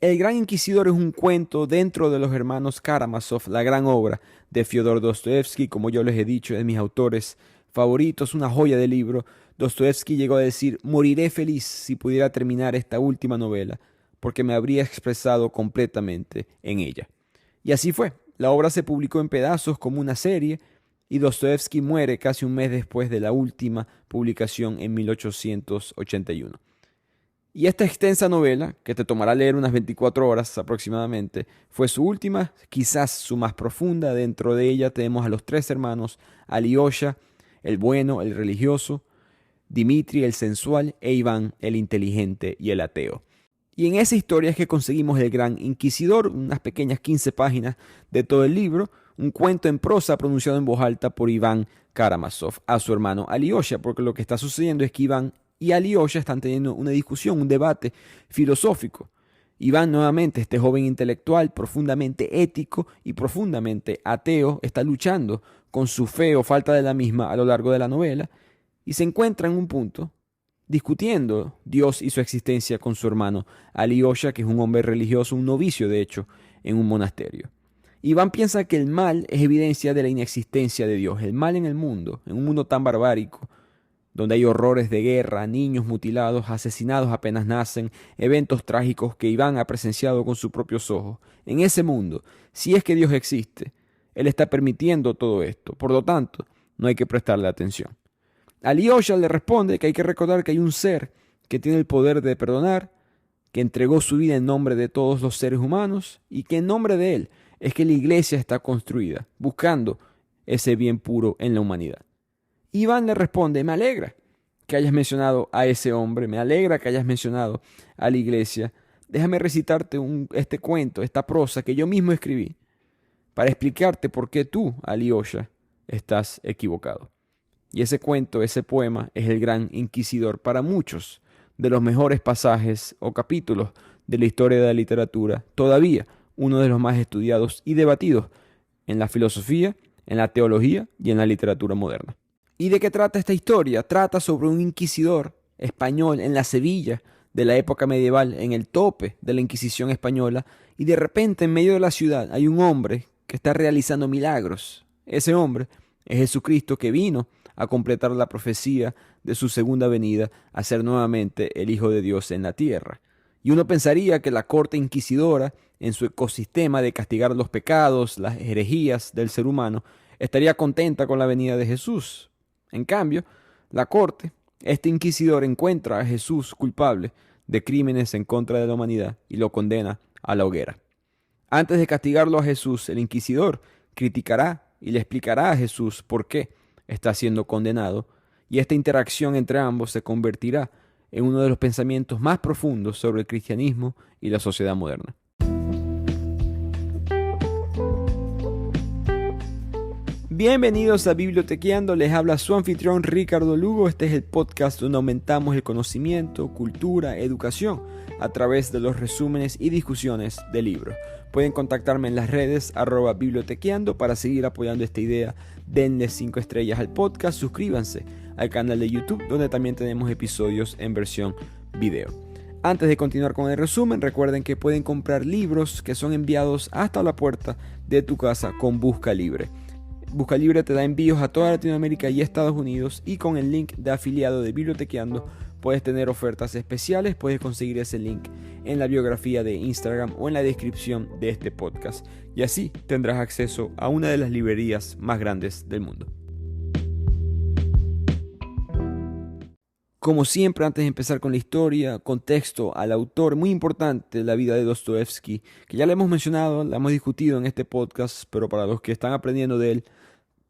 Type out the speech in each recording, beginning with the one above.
El Gran Inquisidor es un cuento dentro de los hermanos Karamazov, la gran obra de Fyodor Dostoevsky. Como yo les he dicho, es de mis autores favoritos, una joya de libro. Dostoevsky llegó a decir: moriré feliz si pudiera terminar esta última novela, porque me habría expresado completamente en ella. Y así fue. La obra se publicó en pedazos como una serie, y Dostoevsky muere casi un mes después de la última publicación en 1881. Y esta extensa novela, que te tomará leer unas 24 horas aproximadamente, fue su última, quizás su más profunda. Dentro de ella tenemos a los tres hermanos: Alyosha, el bueno, el religioso; Dmitri, el sensual; e Iván, el inteligente y el ateo. Y en esa historia es que conseguimos el Gran Inquisidor, unas pequeñas 15 páginas de todo el libro, un cuento en prosa pronunciado en voz alta por Iván Karamazov a su hermano Alyosha, porque lo que está sucediendo es que Iván y Alyosha están teniendo una discusión, un debate filosófico. Iván, nuevamente, este joven intelectual profundamente ético y profundamente ateo, está luchando con su fe o falta de la misma a lo largo de la novela, y se encuentra en un punto discutiendo Dios y su existencia con su hermano Alyosha, que es un hombre religioso, un novicio de hecho, en un monasterio. Iván piensa que el mal es evidencia de la inexistencia de Dios, el mal en el mundo, en un mundo tan barbárico, donde hay horrores de guerra, niños mutilados, asesinados apenas nacen, eventos trágicos que Iván ha presenciado con sus propios ojos. En ese mundo, si es que Dios existe, Él está permitiendo todo esto. Por lo tanto, no hay que prestarle atención. Alyosha le responde que hay que recordar que hay un ser que tiene el poder de perdonar, que entregó su vida en nombre de todos los seres humanos y que en nombre de Él es que la iglesia está construida, buscando ese bien puro en la humanidad. Iván le responde: me alegra que hayas mencionado a ese hombre, me alegra que hayas mencionado a la iglesia. Déjame recitarte este cuento, esta prosa que yo mismo escribí, para explicarte por qué tú, Alyosha, estás equivocado. Y ese cuento, ese poema, es el Gran Inquisidor para muchos de los mejores pasajes o capítulos de la historia de la literatura, todavía uno de los más estudiados y debatidos en la filosofía, en la teología y en la literatura moderna. ¿Y de qué trata esta historia? Trata sobre un inquisidor español en la Sevilla de la época medieval, en el tope de la Inquisición española, y de repente en medio de la ciudad hay un hombre que está realizando milagros. Ese hombre es Jesucristo, que vino a completar la profecía de su segunda venida, a ser nuevamente el Hijo de Dios en la tierra. Y uno pensaría que la corte inquisidora, en su ecosistema de castigar los pecados, las herejías del ser humano, estaría contenta con la venida de Jesús. En cambio, la corte, este inquisidor, encuentra a Jesús culpable de crímenes en contra de la humanidad y lo condena a la hoguera. Antes de castigarlo a Jesús, el inquisidor criticará y le explicará a Jesús por qué está siendo condenado, y esta interacción entre ambos se convertirá en uno de los pensamientos más profundos sobre el cristianismo y la sociedad moderna. Bienvenidos a Bibliotequeando, les habla su anfitrión Ricardo Lugo. Este es el podcast donde aumentamos el conocimiento, cultura, educación a través de los resúmenes y discusiones de libros. Pueden contactarme en las redes @bibliotequeando para seguir apoyando esta idea. Denle 5 estrellas al podcast, suscríbanse al canal de YouTube, donde también tenemos episodios en versión video. Antes de continuar con el resumen, recuerden que pueden comprar libros que son enviados hasta la puerta de tu casa con Busca Libre. Busca Libre te da envíos a toda Latinoamérica y Estados Unidos, y con el link de afiliado de Bibliotequeando puedes tener ofertas especiales. Puedes conseguir ese link en la biografía de Instagram o en la descripción de este podcast, y así tendrás acceso a una de las librerías más grandes del mundo. Como siempre, antes de empezar con la historia, contexto al autor. Muy importante la vida de Dostoevsky, que ya la hemos mencionado, la hemos discutido en este podcast, pero para los que están aprendiendo de él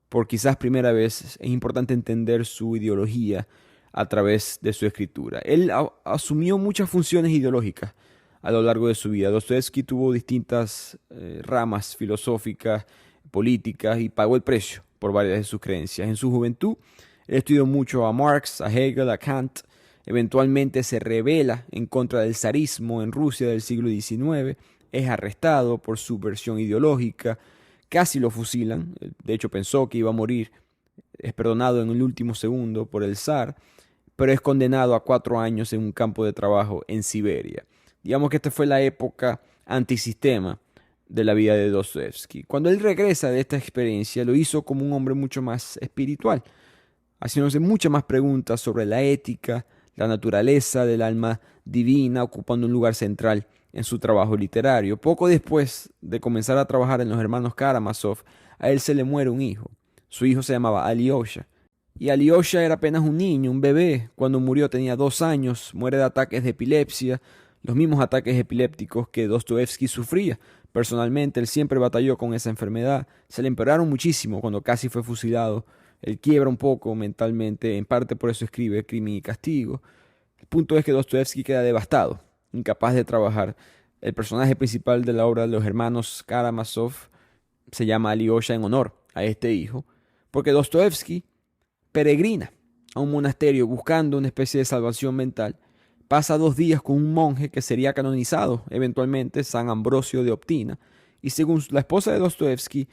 por quizás primera vez, es importante entender su ideología a través de su escritura. Él asumió muchas funciones ideológicas a lo largo de su vida. Dostoevsky tuvo distintas ramas filosóficas, políticas, y pagó el precio por varias de sus creencias. En su juventud, él estudió mucho a Marx, a Hegel, a Kant. Eventualmente se rebela en contra del zarismo en Rusia del siglo XIX. Es arrestado por su versión ideológica. Casi lo fusilan. De hecho, pensó que iba a morir. Es perdonado en el último segundo por el zar, pero es condenado a 4 años en un campo de trabajo en Siberia. Digamos que esta fue la época antisistema de la vida de Dostoevsky. Cuando él regresa de esta experiencia, lo hizo como un hombre mucho más espiritual, haciéndose muchas más preguntas sobre la ética, la naturaleza del alma divina, ocupando un lugar central en su trabajo literario. Poco después de comenzar a trabajar en los hermanos Karamazov, a él se le muere un hijo. Su hijo se llamaba Alyosha. Y Alyosha era apenas un niño, un bebé. Cuando murió tenía 2 años, muere de ataques de epilepsia, los mismos ataques epilépticos que Dostoevsky sufría. Personalmente, él siempre batalló con esa enfermedad. Se le empeoraron muchísimo cuando casi fue fusilado. Él quiebra un poco mentalmente, en parte por eso escribe Crimen y Castigo. El punto es que Dostoevsky queda devastado, incapaz de trabajar. El personaje principal de la obra de los hermanos Karamazov se llama Alyosha en honor a este hijo, porque Dostoevsky peregrina a un monasterio buscando una especie de salvación mental. Pasa 2 días con un monje que sería canonizado eventualmente, San Ambrosio de Optina, y según la esposa de Dostoevsky,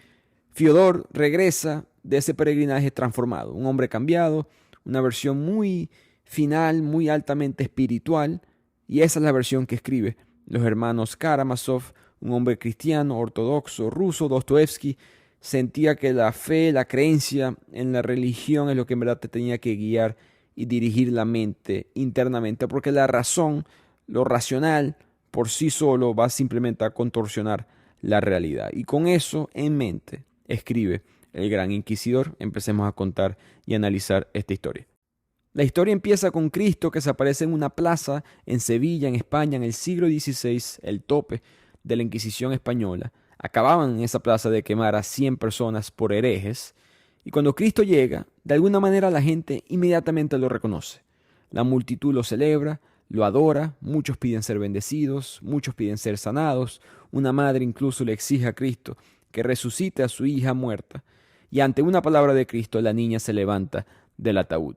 Fyodor regresa de ese peregrinaje transformado, un hombre cambiado, una versión muy final, muy altamente espiritual, y esa es la versión que escribe los hermanos Karamazov, un hombre cristiano, ortodoxo, ruso. Dostoevsky sentía que la fe, la creencia en la religión es lo que en verdad te tenía que guiar y dirigir la mente internamente, porque la razón, lo racional, por sí solo va simplemente a contorsionar la realidad. Y con eso en mente, escribe el Gran Inquisidor. Empecemos a contar y analizar esta historia. La historia empieza con Cristo que se aparece en una plaza en Sevilla, en España, en el siglo XVI, el tope de la Inquisición española. Acababan en esa plaza de quemar a 100 personas por herejes. Y cuando Cristo llega, de alguna manera la gente inmediatamente lo reconoce. La multitud lo celebra, lo adora, muchos piden ser bendecidos, muchos piden ser sanados. Una madre incluso le exige a Cristo que resucite a su hija muerta. Y ante una palabra de Cristo, la niña se levanta del ataúd.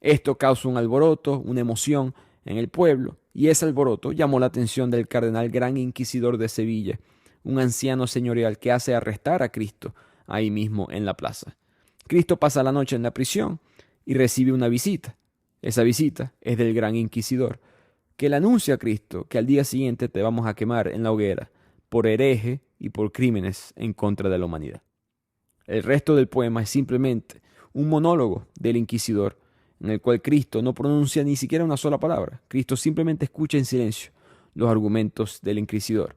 Esto causa un alboroto, una emoción en el pueblo, y ese alboroto llamó la atención del cardenal Gran Inquisidor de Sevilla, un anciano señorial que hace arrestar a Cristo ahí mismo en la plaza. Cristo pasa la noche en la prisión y recibe una visita. Esa visita es del Gran Inquisidor, que le anuncia a Cristo que al día siguiente te vamos a quemar en la hoguera por hereje y por crímenes en contra de la humanidad. El resto del poema es simplemente un monólogo del Inquisidor, en el cual Cristo no pronuncia ni siquiera una sola palabra. Cristo simplemente escucha en silencio los argumentos del Inquisidor.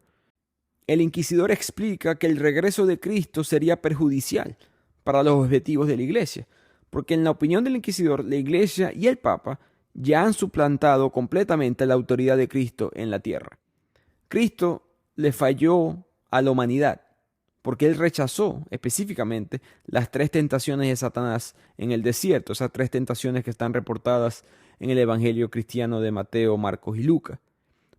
El Inquisidor explica que el regreso de Cristo sería perjudicial para los objetivos de la Iglesia, porque en la opinión del Inquisidor, la Iglesia y el Papa ya han suplantado completamente la autoridad de Cristo en la tierra. Cristo le falló a la humanidad, porque él rechazó específicamente las 3 tentaciones de Satanás en el desierto, esas 3 tentaciones que están reportadas en el Evangelio cristiano de Mateo, Marcos y Lucas.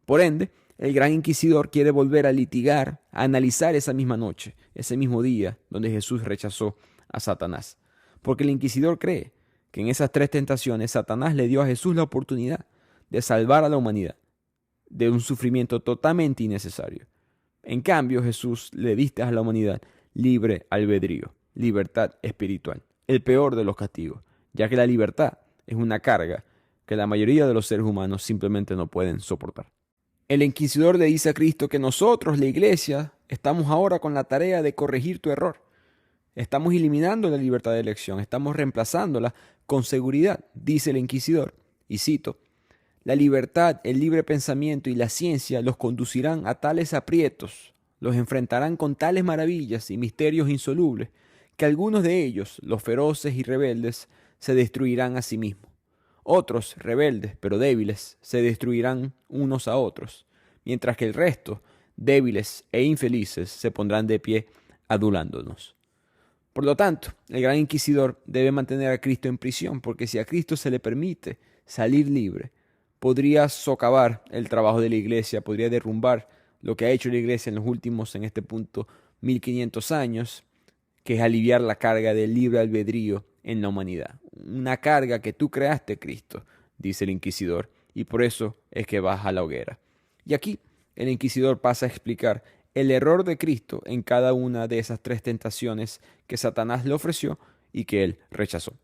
Por ende, el Gran Inquisidor quiere volver a litigar, a analizar esa misma noche, ese mismo día donde Jesús rechazó a Satanás. Porque el Inquisidor cree que en esas 3 tentaciones Satanás le dio a Jesús la oportunidad de salvar a la humanidad de un sufrimiento totalmente innecesario. En cambio, Jesús le diste a la humanidad libre albedrío, libertad espiritual, el peor de los castigos, ya que la libertad es una carga que la mayoría de los seres humanos simplemente no pueden soportar. El Inquisidor le dice a Cristo que nosotros, la Iglesia, estamos ahora con la tarea de corregir tu error. Estamos eliminando la libertad de elección, estamos reemplazándola con seguridad, dice el Inquisidor, y cito: la libertad, el libre pensamiento y la ciencia los conducirán a tales aprietos, los enfrentarán con tales maravillas y misterios insolubles, que algunos de ellos, los feroces y rebeldes, se destruirán a sí mismos. Otros, rebeldes pero débiles, se destruirán unos a otros, mientras que el resto, débiles e infelices, se pondrán de pie adulándonos. Por lo tanto, el Gran Inquisidor debe mantener a Cristo en prisión, porque si a Cristo se le permite salir libre, podría socavar el trabajo de la Iglesia, podría derrumbar lo que ha hecho la Iglesia en los últimos, en este punto, 1500 años, que es aliviar la carga del libre albedrío en la humanidad. Una carga que tú creaste, Cristo, dice el Inquisidor, y por eso es que vas a la hoguera. Y aquí el Inquisidor pasa a explicar el error de Cristo en cada una de esas 3 tentaciones que Satanás le ofreció y que él rechazó.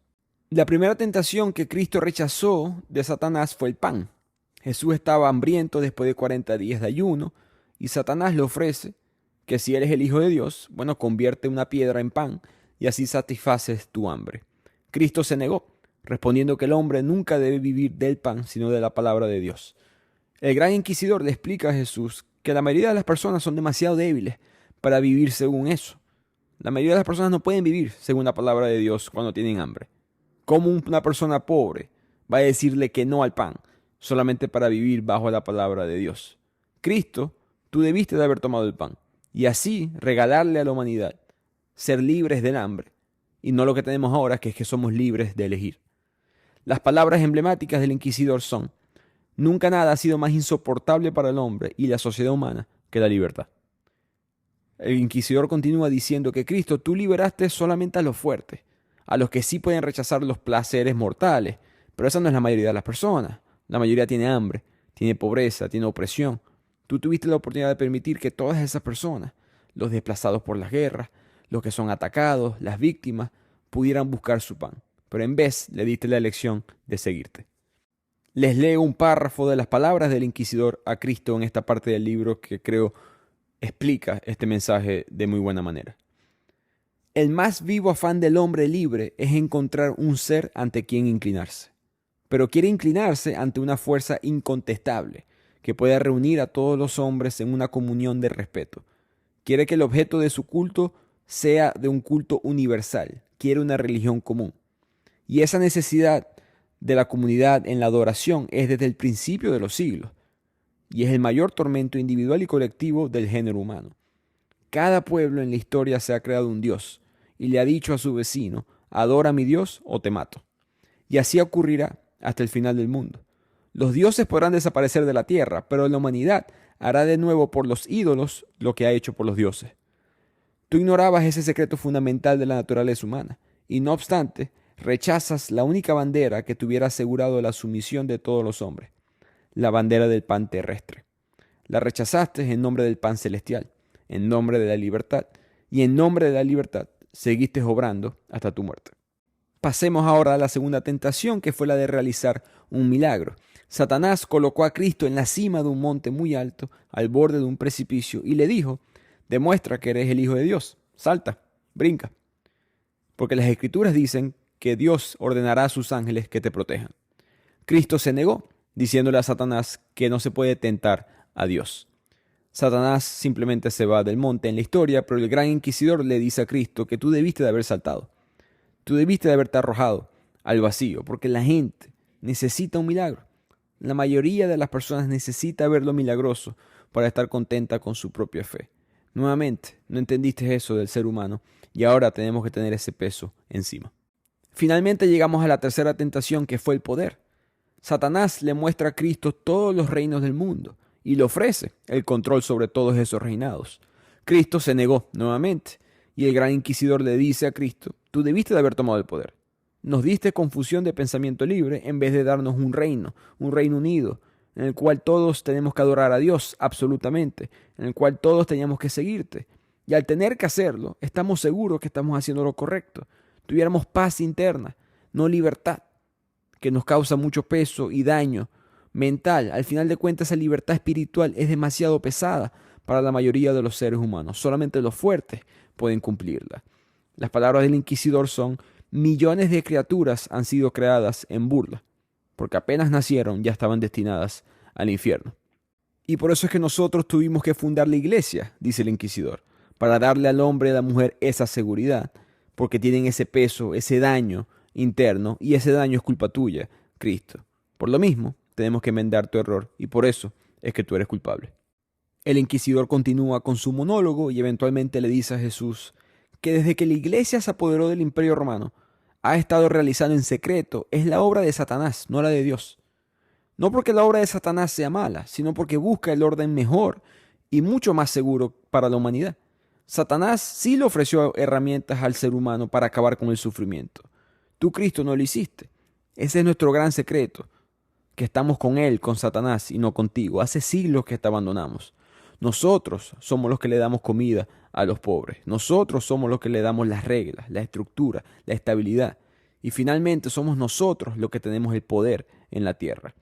La primera tentación que Cristo rechazó de Satanás fue el pan. Jesús estaba hambriento después de 40 días de ayuno y Satanás le ofrece que si eres el Hijo de Dios, bueno, convierte una piedra en pan y así satisfaces tu hambre. Cristo se negó, respondiendo que el hombre nunca debe vivir del pan, sino de la palabra de Dios. El gran inquisidor le explica a Jesús que la mayoría de las personas son demasiado débiles para vivir según eso. La mayoría de las personas no pueden vivir según la palabra de Dios cuando tienen hambre. ¿Cómo una persona pobre va a decirle que no al pan solamente para vivir bajo la palabra de Dios? Cristo, tú debiste de haber tomado el pan y así regalarle a la humanidad ser libres del hambre y no lo que tenemos ahora, que es que somos libres de elegir. Las palabras emblemáticas del inquisidor son: nunca nada ha sido más insoportable para el hombre y la sociedad humana que la libertad. El inquisidor continúa diciendo que Cristo, tú liberaste solamente a los fuertes, a los que sí pueden rechazar los placeres mortales, pero esa no es la mayoría de las personas. La mayoría tiene hambre, tiene pobreza, tiene opresión. Tú tuviste la oportunidad de permitir que todas esas personas, los desplazados por las guerras, los que son atacados, las víctimas, pudieran buscar su pan, pero en vez le diste la elección de seguirte. Les leo un párrafo de las palabras del inquisidor a Cristo en esta parte del libro que creo explica este mensaje de muy buena manera. El más vivo afán del hombre libre es encontrar un ser ante quien inclinarse, pero quiere inclinarse ante una fuerza incontestable que pueda reunir a todos los hombres en una comunión de respeto. Quiere que el objeto de su culto sea de un culto universal, quiere una religión común. Y esa necesidad de la comunidad en la adoración es desde el principio de los siglos, y es el mayor tormento individual y colectivo del género humano. Cada pueblo en la historia se ha creado un Dios, y le ha dicho a su vecino: adora a mi Dios o te mato. Y así ocurrirá hasta el final del mundo. Los dioses podrán desaparecer de la tierra, pero la humanidad hará de nuevo por los ídolos lo que ha hecho por los dioses. Tú ignorabas ese secreto fundamental de la naturaleza humana, y no obstante, rechazas la única bandera que te hubiera asegurado la sumisión de todos los hombres, la bandera del pan terrestre. La rechazaste en nombre del pan celestial, en nombre de la libertad, y en nombre de la libertad seguiste obrando hasta tu muerte. Pasemos ahora a la segunda tentación, que fue la de realizar un milagro. Satanás colocó a Cristo en la cima de un monte muy alto, al borde de un precipicio, y le dijo: demuestra que eres el Hijo de Dios, salta, brinca. Porque las Escrituras dicen que Dios ordenará a sus ángeles que te protejan. Cristo se negó, diciéndole a Satanás que no se puede tentar a Dios. Satanás simplemente se va del monte en la historia, pero el gran inquisidor le dice a Cristo que tú debiste de haber saltado. Tú debiste de haberte arrojado al vacío, porque la gente necesita un milagro. La mayoría de las personas necesita ver lo milagroso para estar contenta con su propia fe. Nuevamente, no entendiste eso del ser humano y ahora tenemos que tener ese peso encima. Finalmente llegamos a la tercera tentación, que fue el poder. Satanás le muestra a Cristo todos los reinos del mundo y le ofrece el control sobre todos esos reinados. Cristo se negó nuevamente y el gran inquisidor le dice a Cristo: tú debiste de haber tomado el poder. Nos diste confusión de pensamiento libre en vez de darnos un reino unido, en el cual todos tenemos que adorar a Dios absolutamente, en el cual todos teníamos que seguirte. Y al tener que hacerlo, estamos seguros que estamos haciendo lo correcto. Tuviéramos paz interna, no libertad, que nos causa mucho peso y daño mental. Al final de cuentas, esa libertad espiritual es demasiado pesada para la mayoría de los seres humanos. Solamente los fuertes pueden cumplirla. Las palabras del inquisidor son: millones de criaturas han sido creadas en burla, porque apenas nacieron ya estaban destinadas al infierno. Y por eso es que nosotros tuvimos que fundar la iglesia, dice el inquisidor, para darle al hombre y a la mujer esa seguridad, porque tienen ese peso, ese daño interno, y ese daño es culpa tuya, Cristo. Por lo mismo, tenemos que enmendar tu error, y por eso es que tú eres culpable. El inquisidor continúa con su monólogo y eventualmente le dice a Jesús que desde que la iglesia se apoderó del Imperio Romano, ha estado realizando en secreto es la obra de Satanás, no la de Dios. No porque la obra de Satanás sea mala, sino porque busca el orden mejor y mucho más seguro para la humanidad. Satanás sí le ofreció herramientas al ser humano para acabar con el sufrimiento. Tú, Cristo, no lo hiciste. Ese es nuestro gran secreto, que estamos con él, con Satanás y no contigo. Hace siglos que te abandonamos. Nosotros somos los que le damos comida a los pobres. Nosotros somos los que le damos las reglas, la estructura, la estabilidad. Y finalmente somos nosotros los que tenemos el poder en la tierra.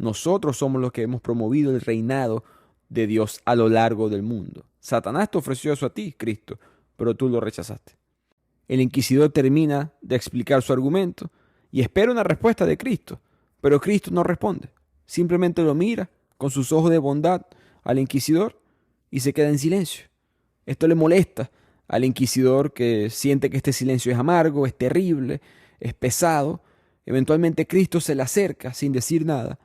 Nosotros somos los que hemos promovido el reinado de Dios a lo largo del mundo. Satanás te ofreció eso a ti, Cristo, pero tú lo rechazaste. El inquisidor termina de explicar su argumento y espera una respuesta de Cristo, pero Cristo no responde. Simplemente lo mira con sus ojos de bondad al inquisidor y se queda en silencio. Esto le molesta al inquisidor, que siente que este silencio es amargo, es terrible, es pesado. Eventualmente Cristo se le acerca sin decir nada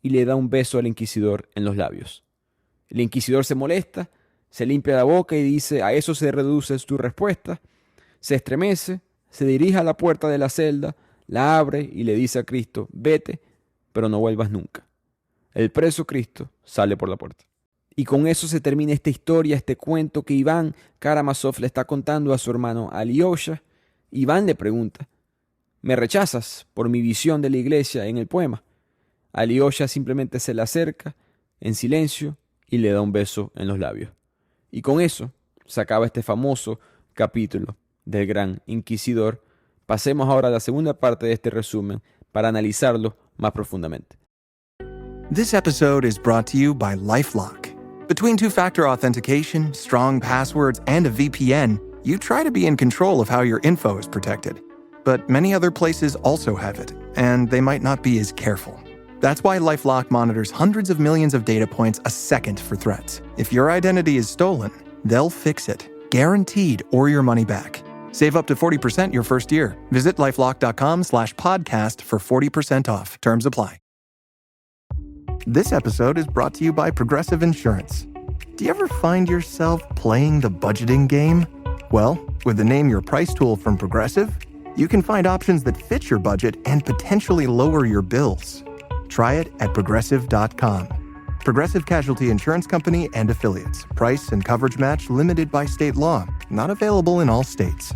y le da un beso al inquisidor en los labios. El inquisidor se molesta, se limpia la boca y dice: a eso se reduce tu respuesta. Se estremece, se dirige a la puerta de la celda, la abre y le dice a Cristo: vete, pero no vuelvas nunca. El preso Cristo sale por la puerta. Y con eso se termina esta historia, este cuento que Iván Karamazov le está contando a su hermano Alyosha. Iván le pregunta: ¿me rechazas por mi visión de la iglesia en el poema? Alyosha simplemente se le acerca en silencio y le da un beso en los labios. Y con eso se acaba este famoso capítulo del Gran Inquisidor. Pasemos ahora a la segunda parte de este resumen para analizarlo más profundamente. This episode is brought to you by LifeLock. Between two-factor authentication, strong passwords, and a VPN, you try to be in control of how your info is protected. But many other places also have it, and they might not be as careful. That's why LifeLock monitors hundreds of millions of data points a second for threats. If your identity is stolen, they'll fix it, guaranteed, or your money back. Save up to 40% your first year. Visit lifelock.com/podcast for 40% off. Terms apply. This episode is brought to you by Progressive Insurance. Do you ever find yourself playing the budgeting game? Well, with the Name Your Price tool from Progressive, you can find options that fit your budget and potentially lower your bills. Try it at progressive.com. Progressive Casualty Insurance Company and Affiliates. Price and coverage match limited by state law. Not available in all states.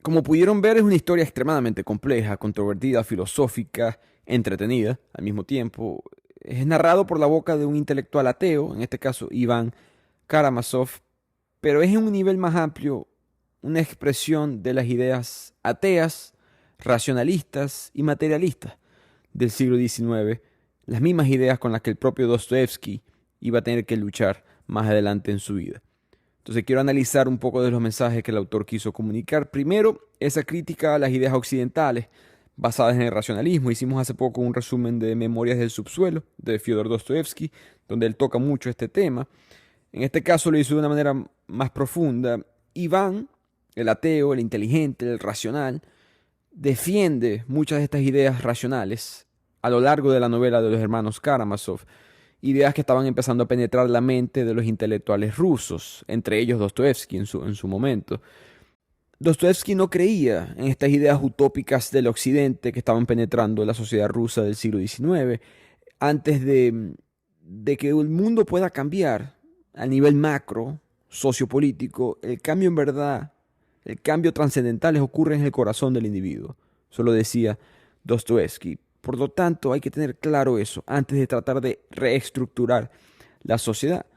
Como pudieron ver, es una historia extremadamente compleja, controvertida, filosófica, entretenida al mismo tiempo. Es narrado por la boca de un intelectual ateo, en este caso Iván Karamazov, pero es en un nivel más amplio una expresión de las ideas ateas, racionalistas y materialistas del siglo XIX, las mismas ideas con las que el propio Dostoyevsky iba a tener que luchar más adelante en su vida. Entonces quiero analizar un poco de los mensajes que el autor quiso comunicar. Primero, esa crítica a las ideas occidentales basadas en el racionalismo. Hicimos hace poco un resumen de Memorias del subsuelo de Fyodor Dostoyevsky, donde él toca mucho este tema. En este caso lo hizo de una manera más profunda. Iván, el ateo, el inteligente, el racional, defiende muchas de estas ideas racionales a lo largo de la novela de los hermanos Karamazov. Ideas que estaban empezando a penetrar la mente de los intelectuales rusos, entre ellos Dostoyevsky en su momento. Dostoyevsky no creía en estas ideas utópicas del occidente que estaban penetrando la sociedad rusa del siglo XIX. Antes de que el mundo pueda cambiar a nivel macro, sociopolítico, el cambio en verdad, el cambio trascendental ocurre en el corazón del individuo. Eso lo decía Dostoyevsky. Por lo tanto, hay que tener claro eso antes de tratar de reestructurar la sociedad.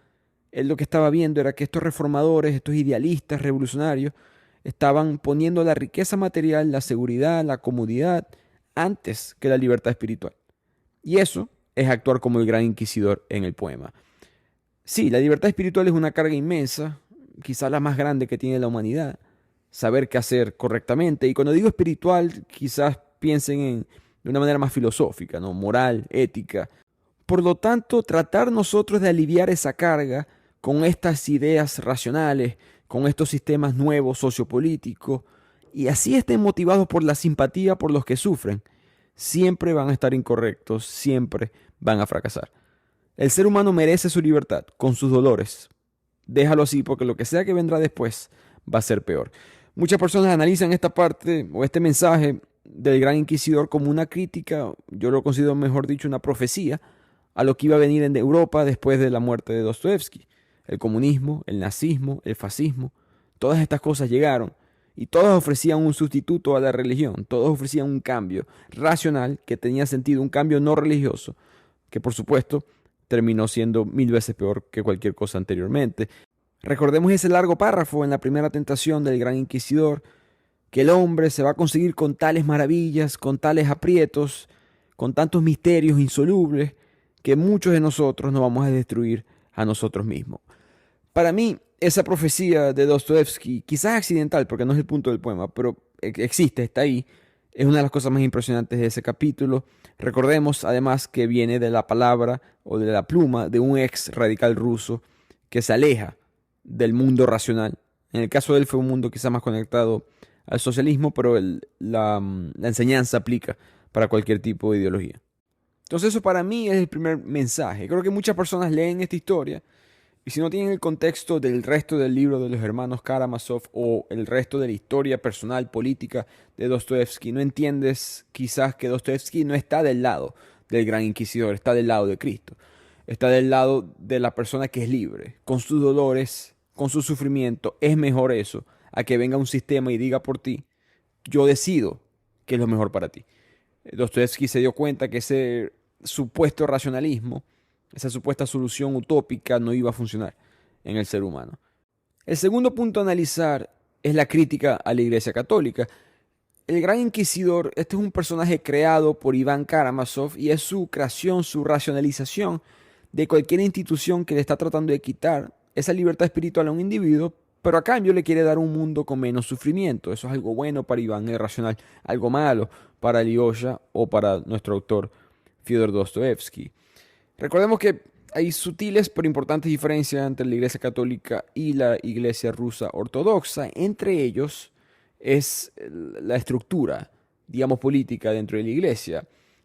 Él lo que estaba viendo era que estos reformadores, estos idealistas revolucionarios, estaban poniendo la riqueza material, la seguridad, la comodidad, antes que la libertad espiritual. Y eso es actuar como el gran inquisidor en el poema. Sí, la libertad espiritual es una carga inmensa, quizás la más grande que tiene la humanidad. Saber qué hacer correctamente. Y cuando digo espiritual, quizás piensen de una manera más filosófica, ¿no? Moral, ética. Por lo tanto, tratar nosotros de aliviar esa carga con estas ideas racionales, con estos sistemas nuevos sociopolíticos, y así estén motivados por la simpatía por los que sufren, siempre van a estar incorrectos, siempre van a fracasar. El ser humano merece su libertad, con sus dolores. Déjalo así, porque lo que sea que vendrá después va a ser peor. Muchas personas analizan esta parte o este mensaje del gran inquisidor como una crítica, yo lo considero mejor dicho una profecía, a lo que iba a venir en Europa después de la muerte de Dostoyevsky. El comunismo, el nazismo, el fascismo, todas estas cosas llegaron y todas ofrecían un sustituto a la religión, todas ofrecían un cambio racional que tenía sentido, un cambio no religioso, que por supuesto terminó siendo 1000 veces peor que cualquier cosa anteriormente. Recordemos ese largo párrafo en la primera tentación del gran inquisidor, que el hombre se va a conseguir con tales maravillas, con tales aprietos, con tantos misterios insolubles, que muchos de nosotros nos vamos a destruir a nosotros mismos. Para mí, esa profecía de Dostoevsky, quizás accidental, porque no es el punto del poema, pero existe, está ahí, es una de las cosas más impresionantes de ese capítulo. Recordemos además que viene de la palabra o de la pluma de un ex radical ruso que se aleja del mundo racional. En el caso de él fue un mundo quizás más conectado al socialismo, pero la enseñanza aplica para cualquier tipo de ideología. Entonces eso para mí es el primer mensaje. Creo que muchas personas leen esta historia y si no tienen el contexto del resto del libro de los hermanos Karamazov o el resto de la historia personal, política de Dostoevsky, no entiendes quizás que Dostoevsky no está del lado del gran inquisidor, está del lado de Cristo. Está del lado de la persona que es libre, con sus dolores, con su sufrimiento. Es mejor eso a que venga un sistema y diga por ti, yo decido qué es lo mejor para ti. Dostoevsky se dio cuenta que ese supuesto racionalismo, esa supuesta solución utópica no iba a funcionar en el ser humano. El segundo punto a analizar es la crítica a la Iglesia Católica. El Gran Inquisidor, este es un personaje creado por Iván Karamazov y es su creación, su racionalización de cualquier institución que le está tratando de quitar esa libertad espiritual a un individuo, pero a cambio le quiere dar un mundo con menos sufrimiento. Eso es algo bueno para Iván, es racional, algo malo para Alyosha o para nuestro autor Fyodor Dostoevsky. Recordemos que hay sutiles pero importantes diferencias entre la Iglesia Católica y la Iglesia rusa ortodoxa. Entre ellos es la estructura, digamos, política dentro de la Iglesia.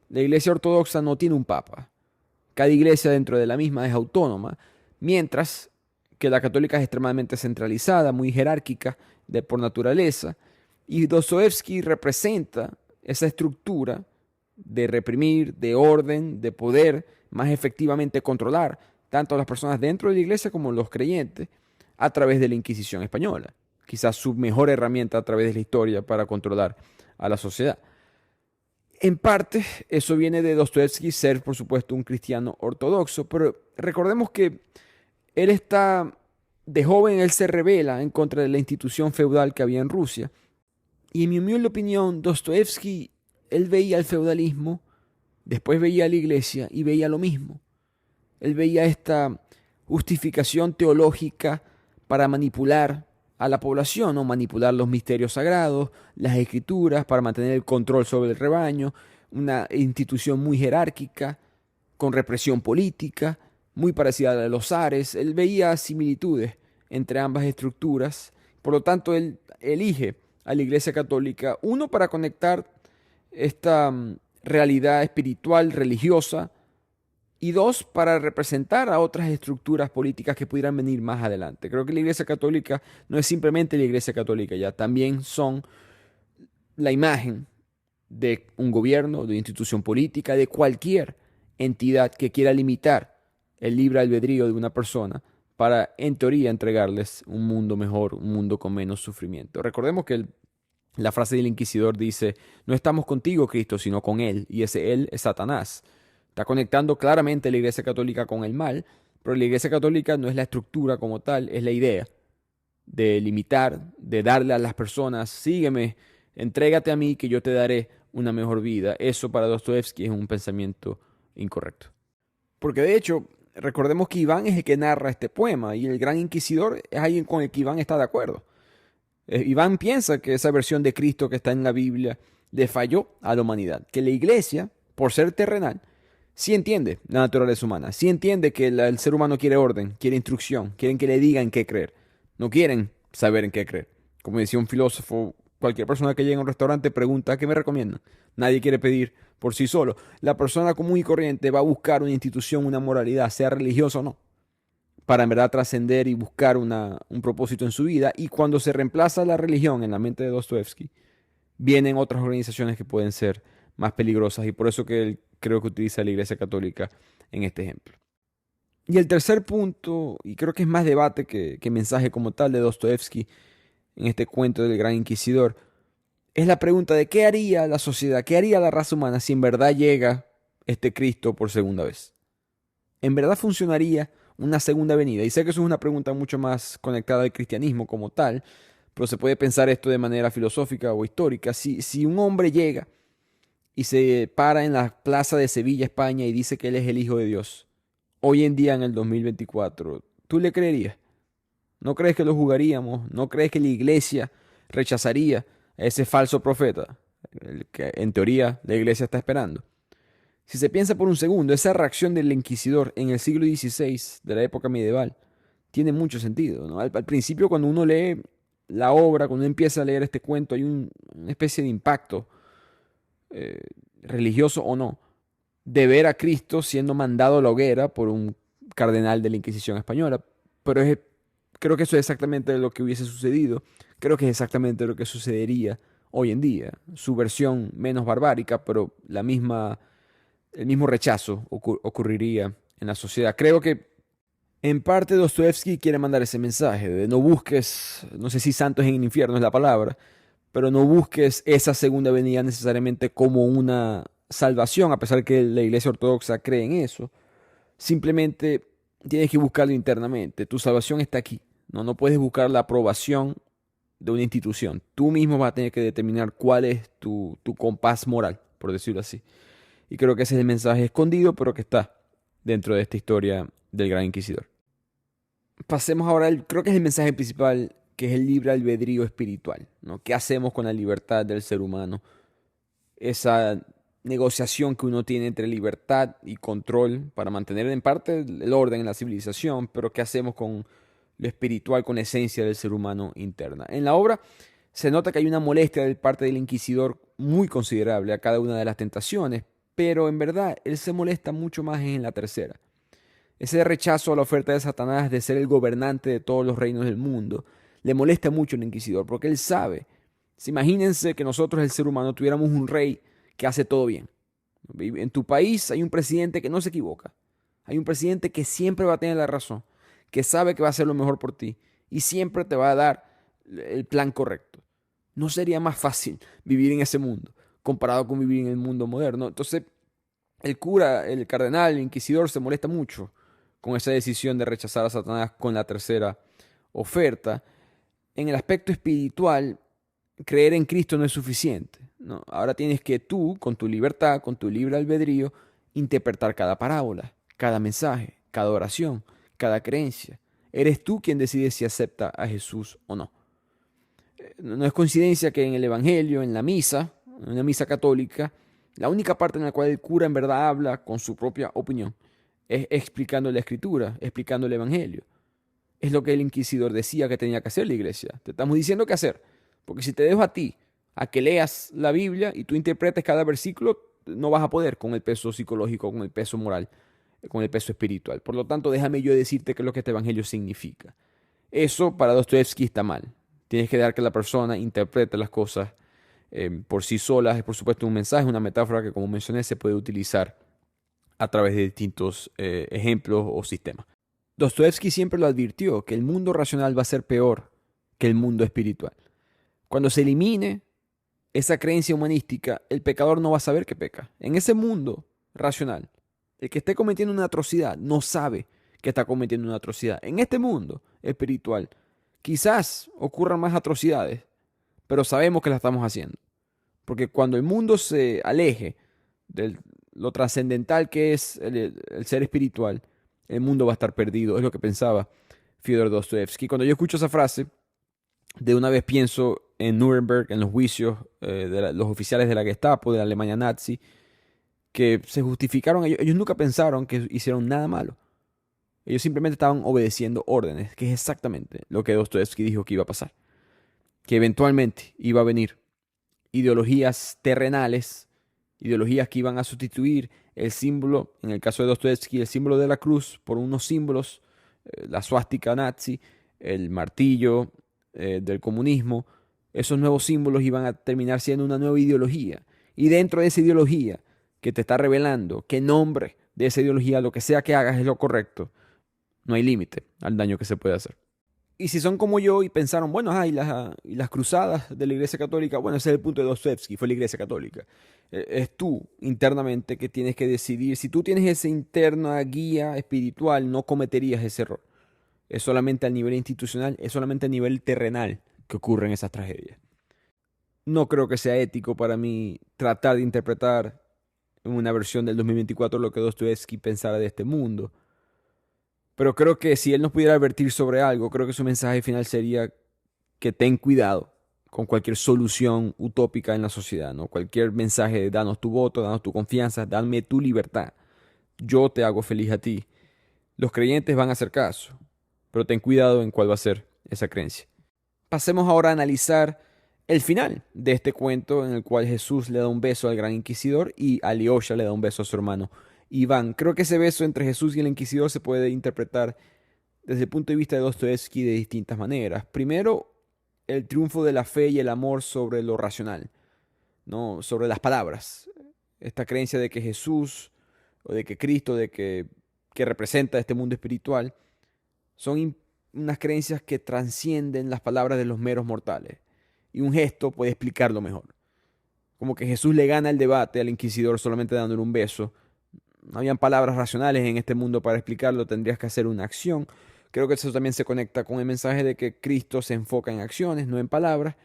La Iglesia ortodoxa no tiene un papa. Cada iglesia dentro de la misma es autónoma, mientras que la católica es extremadamente centralizada, muy jerárquica por naturaleza. Y Dostoevsky representa esa estructura de reprimir, de orden, de poder más efectivamente controlar tanto a las personas dentro de la iglesia como los creyentes a través de la Inquisición española. Quizás su mejor herramienta a través de la historia para controlar a la sociedad. En parte, eso viene de Dostoevsky ser, por supuesto, un cristiano ortodoxo, pero recordemos que él está, de joven, él se rebela en contra de la institución feudal que había en Rusia. Y en mi humilde opinión, Dostoevsky, él veía el feudalismo, después veía a la iglesia y veía lo mismo. Él veía esta justificación teológica para manipular a la población, ¿no? Manipular los misterios sagrados, las escrituras, para mantener el control sobre el rebaño, una institución muy jerárquica, con represión política, muy parecida a la de los zares. Él veía similitudes entre ambas estructuras, por lo tanto él elige a la Iglesia Católica, uno para conectar esta realidad espiritual, religiosa, y dos, para representar a otras estructuras políticas que pudieran venir más adelante. Creo que la Iglesia Católica no es simplemente la Iglesia Católica, ya también son la imagen de un gobierno, de una institución política, de cualquier entidad que quiera limitar el libre albedrío de una persona para, en teoría, entregarles un mundo mejor, un mundo con menos sufrimiento. Recordemos que la frase del inquisidor dice, no estamos contigo, Cristo, sino con Él, y ese Él es Satanás. Está conectando claramente la Iglesia Católica con el mal, pero la Iglesia Católica no es la estructura como tal, es la idea de limitar, de darle a las personas, sígueme, entrégate a mí que yo te daré una mejor vida. Eso para Dostoevsky es un pensamiento incorrecto. Porque de hecho, recordemos que Iván es el que narra este poema y el gran inquisidor es alguien con el que Iván está de acuerdo. Iván piensa que esa versión de Cristo que está en la Biblia le falló a la humanidad, que la Iglesia, por ser terrenal, sí entiende la naturaleza humana, sí entiende que el ser humano quiere orden, quiere instrucción, quieren que le digan qué creer, no quieren saber en qué creer. Como decía un filósofo, cualquier persona que llega a un restaurante pregunta, ¿qué me recomiendan? Nadie quiere pedir por sí solo. La persona común y corriente va a buscar una institución, una moralidad, sea religiosa o no, para en verdad trascender y buscar un propósito en su vida. Y cuando se reemplaza la religión en la mente de Dostoevsky, vienen otras organizaciones que pueden ser más peligrosas y por eso que él creo que utiliza la Iglesia Católica en este ejemplo. Y el tercer punto, y creo que es más debate que mensaje como tal de Dostoevsky en este cuento del Gran Inquisidor, es la pregunta de qué haría la sociedad, qué haría la raza humana si en verdad llega este Cristo por segunda vez. ¿En verdad funcionaría una segunda venida? Y sé que eso es una pregunta mucho más conectada al cristianismo como tal, pero se puede pensar esto de manera filosófica o histórica. Si un hombre llega y se para en la plaza de Sevilla, España, y dice que él es el Hijo de Dios, hoy en día en el 2024, ¿tú le creerías? ¿No crees que lo jugaríamos? ¿No crees que la iglesia rechazaría a ese falso profeta, el que en teoría la iglesia está esperando? Si se piensa por un segundo, esa reacción del inquisidor en el siglo XVI, de la época medieval, tiene mucho sentido, ¿no? Al principio, cuando uno lee la obra, cuando uno empieza a leer este cuento, hay una especie de impacto, eh, religioso o no, de ver a Cristo siendo mandado a la hoguera por un cardenal de la Inquisición española. Pero creo que eso es exactamente lo que hubiese sucedido. Creo que es exactamente lo que sucedería hoy en día. Su versión menos barbárica, pero el mismo rechazo ocurriría en la sociedad. Creo que en parte Dostoevsky quiere mandar ese mensaje de no busques, no sé si santos en el infierno es la palabra, pero no busques esa segunda venida necesariamente como una salvación, a pesar que la Iglesia Ortodoxa cree en eso. Simplemente tienes que buscarlo internamente. Tu salvación está aquí. No puedes buscar la aprobación de una institución. Tú mismo vas a tener que determinar cuál es tu compás moral, por decirlo así. Y creo que ese es el mensaje escondido, pero que está dentro de esta historia del Gran Inquisidor. Pasemos ahora, creo que es el mensaje principal, que es el libre albedrío espiritual, ¿no? ¿Qué hacemos con la libertad del ser humano? Esa negociación que uno tiene entre libertad y control para mantener en parte el orden en la civilización, pero ¿qué hacemos con lo espiritual, con la esencia del ser humano interna? En la obra se nota que hay una molestia de parte del inquisidor muy considerable a cada una de las tentaciones, pero en verdad él se molesta mucho más en la tercera. Ese rechazo a la oferta de Satanás de ser el gobernante de todos los reinos del mundo le molesta mucho al inquisidor, porque él sabe. Imagínense que nosotros, el ser humano, tuviéramos un rey que hace todo bien. En tu país hay un presidente que no se equivoca. Hay un presidente que siempre va a tener la razón, que sabe que va a hacer lo mejor por ti y siempre te va a dar el plan correcto. ¿No sería más fácil vivir en ese mundo comparado con vivir en el mundo moderno? Entonces, el cura, el cardenal, el inquisidor se molesta mucho con esa decisión de rechazar a Satanás con la tercera oferta. En el aspecto espiritual, creer en Cristo no es suficiente, ¿no? Ahora tienes que tú, con tu libertad, con tu libre albedrío, interpretar cada parábola, cada mensaje, cada oración, cada creencia. Eres tú quien decide si acepta a Jesús o no. No es coincidencia que en el Evangelio, en la misa, en una misa católica, la única parte en la cual el cura en verdad habla con su propia opinión es explicando la Escritura, explicando el Evangelio. Es lo que el inquisidor decía que tenía que hacer la iglesia. Te estamos diciendo qué hacer. Porque si te dejo a ti a que leas la Biblia y tú interpretes cada versículo, no vas a poder con el peso psicológico, con el peso moral, con el peso espiritual. Por lo tanto, déjame yo decirte qué es lo que este evangelio significa. Eso para Dostoevsky está mal. Tienes que dejar que la persona interprete las cosas por sí solas. Es por supuesto un mensaje, una metáfora que, como mencioné, se puede utilizar a través de distintos ejemplos o sistemas. Dostoevsky siempre lo advirtió, que el mundo racional va a ser peor que el mundo espiritual. Cuando se elimine esa creencia humanística, el pecador no va a saber que peca. En ese mundo racional, el que esté cometiendo una atrocidad no sabe que está cometiendo una atrocidad. En este mundo espiritual, quizás ocurran más atrocidades, pero sabemos que la estamos haciendo. Porque cuando el mundo se aleje de lo trascendental que es el ser espiritual, el mundo va a estar perdido. Es lo que pensaba Fyodor Dostoevsky. Cuando yo escucho esa frase, de una vez pienso en Nuremberg, en los juicios de los oficiales de la Gestapo, de la Alemania nazi, que se justificaron. Ellos nunca pensaron que hicieron nada malo. Ellos simplemente estaban obedeciendo órdenes, que es exactamente lo que Dostoevsky dijo que iba a pasar. Que eventualmente iba a venir ideologías terrenales, ideologías que iban a sustituir el símbolo, en el caso de Dostoevsky, el símbolo de la cruz por unos símbolos, la suástica nazi, el martillo del comunismo. Esos nuevos símbolos iban a terminar siendo una nueva ideología. Y dentro de esa ideología que te está revelando qué nombre de esa ideología, lo que sea que hagas es lo correcto, no hay límite al daño que se puede hacer. Y si son como yo y pensaron, bueno, y las cruzadas de la Iglesia Católica, bueno, ese es el punto de Dostoevsky, fue la Iglesia Católica. Es tú internamente que tienes que decidir. Si tú tienes esa interna guía espiritual, no cometerías ese error. Es solamente a nivel institucional, es solamente a nivel terrenal que ocurren esas tragedias. No creo que sea ético para mí tratar de interpretar en una versión del 2024 lo que Dostoevsky pensara de este mundo. Pero creo que si él nos pudiera advertir sobre algo, creo que su mensaje final sería que ten cuidado con cualquier solución utópica en la sociedad, ¿no? Cualquier mensaje de danos tu voto, danos tu confianza, dame tu libertad. Yo te hago feliz a ti. Los creyentes van a hacer caso, pero ten cuidado en cuál va a ser esa creencia. Pasemos ahora a analizar el final de este cuento en el cual Jesús le da un beso al gran inquisidor y Alyosha le da un beso a su hermano Iván. Creo que ese beso entre Jesús y el inquisidor se puede interpretar desde el punto de vista de Dostoevsky de distintas maneras. Primero, el triunfo de la fe y el amor sobre lo racional, ¿no? Sobre las palabras. Esta creencia de que Jesús o de que Cristo, que representa este mundo espiritual, son unas creencias que trascienden las palabras de los meros mortales. Y un gesto puede explicarlo mejor. Como que Jesús le gana el debate al inquisidor solamente dándole un beso. No habían palabras racionales en este mundo para explicarlo, tendrías que hacer una acción. Creo que eso también se conecta con el mensaje de que Cristo se enfoca en acciones, no en palabras.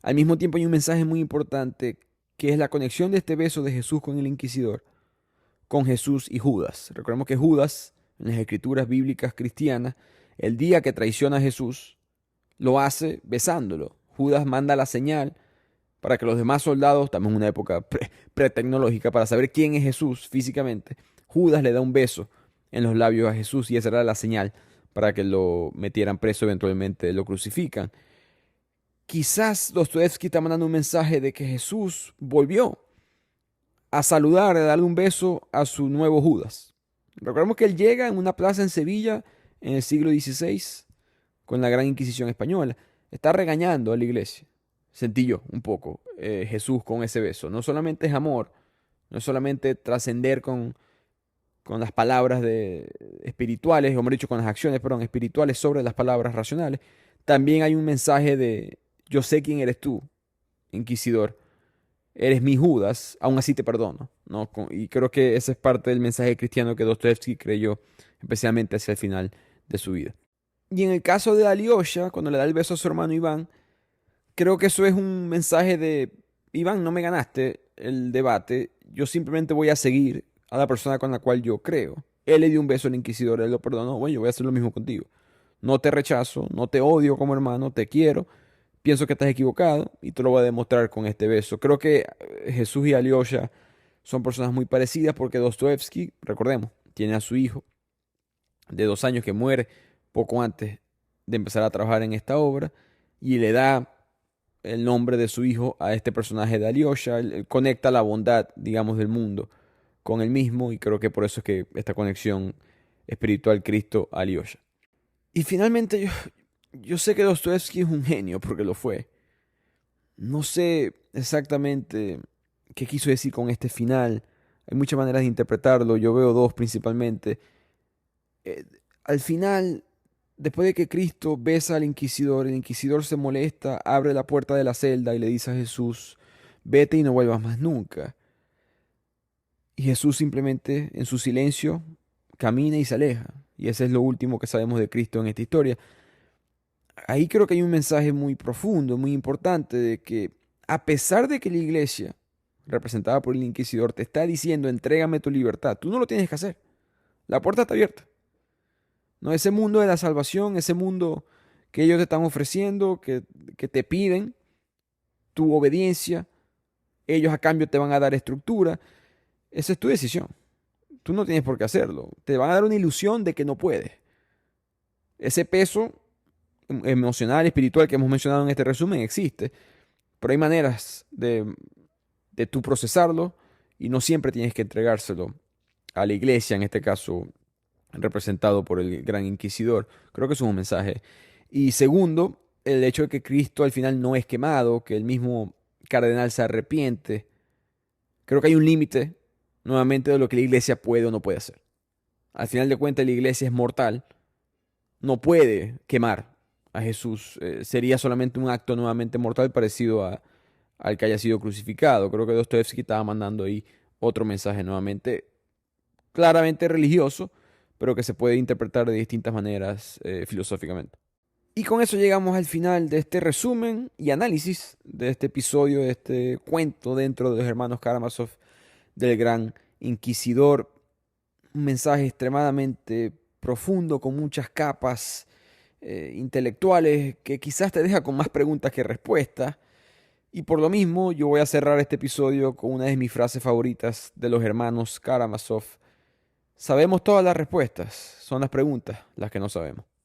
Al mismo tiempo hay un mensaje muy importante que es la conexión de este beso de Jesús con el inquisidor, con Jesús y Judas. Recordemos que Judas, en las escrituras bíblicas cristianas, el día que traiciona a Jesús, lo hace besándolo. Judas manda la señal para que los demás soldados, también en una época pretecnológica, para saber quién es Jesús físicamente, Judas le da un beso en los labios a Jesús y esa era la señal para que lo metieran preso, eventualmente lo crucifican. Quizás Dostoevsky está mandando un mensaje de que Jesús volvió a saludar, a darle un beso a su nuevo Judas. Recordemos que él llega en una plaza en Sevilla en el siglo XVI con la Gran Inquisición española. Está regañando a la iglesia. Sentí yo un poco Jesús con ese beso. No solamente es amor, no es solamente trascender con las palabras espirituales, o mejor dicho, con las acciones, perdón, espirituales sobre las palabras racionales. También hay un mensaje de yo sé quién eres tú, inquisidor. Eres mi Judas, aún así te perdono, ¿no? Y creo que ese es parte del mensaje cristiano que Dostoevsky creyó, especialmente hacia el final de su vida. Y en el caso de Alyosha, cuando le da el beso a su hermano Iván, creo que eso es un mensaje de, Iván, no me ganaste el debate, yo simplemente voy a seguir a la persona con la cual yo creo. Él le dio un beso al inquisidor, él lo perdonó, bueno, yo voy a hacer lo mismo contigo. No te rechazo, no te odio como hermano, te quiero, pienso que estás equivocado y te lo voy a demostrar con este beso. Creo que Jesús y Alyosha son personas muy parecidas porque Dostoevsky, recordemos, tiene a su hijo de 2 años que muere poco antes de empezar a trabajar en esta obra y le da el nombre de su hijo a este personaje de Alyosha. Él conecta la bondad, digamos, del mundo con él mismo y creo que por eso es que esta conexión espiritual Cristo-Alyosha. Y finalmente yo sé que Dostoevsky es un genio porque lo fue. No sé exactamente qué quiso decir con este final. Hay muchas maneras de interpretarlo. Yo veo dos principalmente. Al final, después de que Cristo besa al inquisidor, el inquisidor se molesta, abre la puerta de la celda y le dice a Jesús, vete y no vuelvas más nunca. Y Jesús simplemente en su silencio camina y se aleja. Y ese es lo último que sabemos de Cristo en esta historia. Ahí creo que hay un mensaje muy profundo, muy importante, de que a pesar de que la iglesia, representada por el inquisidor, te está diciendo, entrégame tu libertad, tú no lo tienes que hacer. La puerta está abierta. No, ese mundo de la salvación, ese mundo que ellos te están ofreciendo, que te piden tu obediencia, ellos a cambio te van a dar estructura, esa es tu decisión. Tú no tienes por qué hacerlo. Te van a dar una ilusión de que no puedes. Ese peso emocional, espiritual que hemos mencionado en este resumen existe, pero hay maneras de tú procesarlo y no siempre tienes que entregárselo a la iglesia, en este caso representado por el gran inquisidor. Creo que eso es un mensaje. Y segundo, el hecho de que Cristo al final no es quemado, que el mismo cardenal se arrepiente. Creo que hay un límite, nuevamente, de lo que la iglesia puede o no puede hacer. Al final de cuentas, la iglesia es mortal, no puede quemar a Jesús. Sería solamente un acto nuevamente mortal parecido al que haya sido crucificado. Creo que Dostoevsky estaba mandando ahí otro mensaje nuevamente, claramente religioso, pero que se puede interpretar de distintas maneras filosóficamente. Y con eso llegamos al final de este resumen y análisis de este episodio, de este cuento dentro de los hermanos Karamazov del Gran Inquisidor. Un mensaje extremadamente profundo, con muchas capas intelectuales, que quizás te deja con más preguntas que respuestas. Y por lo mismo, yo voy a cerrar este episodio con una de mis frases favoritas de los hermanos Karamazov. Sabemos todas las respuestas, son las preguntas las que no sabemos.